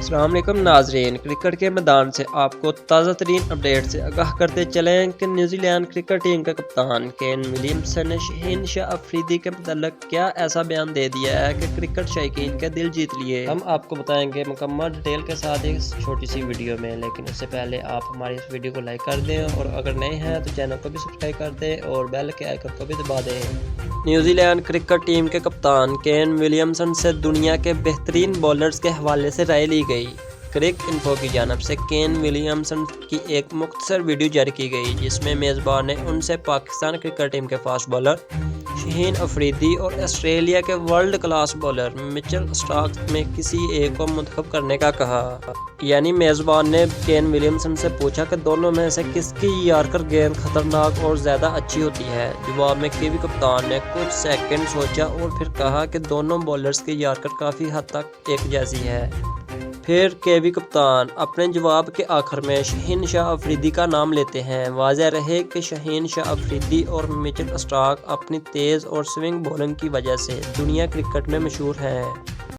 अस्सलाम वालेकुम नाजरीन, क्रिकेट के मैदान से आपको ताज़ा तरीन अपडेट से आगाह करते चलें कि न्यूजीलैंड क्रिकेट टीम के कप्तान केन विलियमसन ने शाहीन शाह अफरीदी के मतलब क्या ऐसा बयान दे दिया है कि क्रिकेट शौकीन के दिल जीत लिए। हम आपको बताएंगे मुकम्मल डिटेल के साथ एक छोटी सी वीडियो में, लेकिन उससे पहले आप हमारी इस वीडियो को लाइक कर दें और अगर नए हैं तो चैनल को भी सब्सक्राइब कर दें और बेल के आइकन को भी दबा दें। न्यूजीलैंड क्रिकेट टीम के कप्तान केन विलियमसन से दुनिया के बेहतरीन बॉलर्स के हवाले से राय ली गई। क्रिक इन्फो की जानब से केन विलियमसन की एक मुख्तसर वीडियो जारी की गई, जिसमें मेज़बान ने उनसे पाकिस्तान क्रिकेट टीम के फास्ट बॉलर शाहीन अफरीदी और ऑस्ट्रेलिया के world class bowler Mitchell Starc में किसी एक को मुंतखब करने का कहा। यानी मेज़बान ने केन विलियमसन से पूछा कि दोनों में से किसकी यॉर्कर गेंद खतरनाक और ज़्यादा अच्छी होती है। जवाब में कीवी कप्तान ने कुछ सेकंड सोचा और फिर कहा कि दोनों बॉलर्स की यॉर्कर काफ़ी हद तक एक जैसी है। फिर केवी कप्तान अपने जवाब के आखिर में शाहीन शाह अफरीदी का नाम लेते हैं। वाज़ेह रहे कि शाहीन शाह अफरीदी और मिचेल स्टार्क अपनी तेज़ और स्विंग बॉलिंग की वजह से दुनिया क्रिकेट में मशहूर हैं।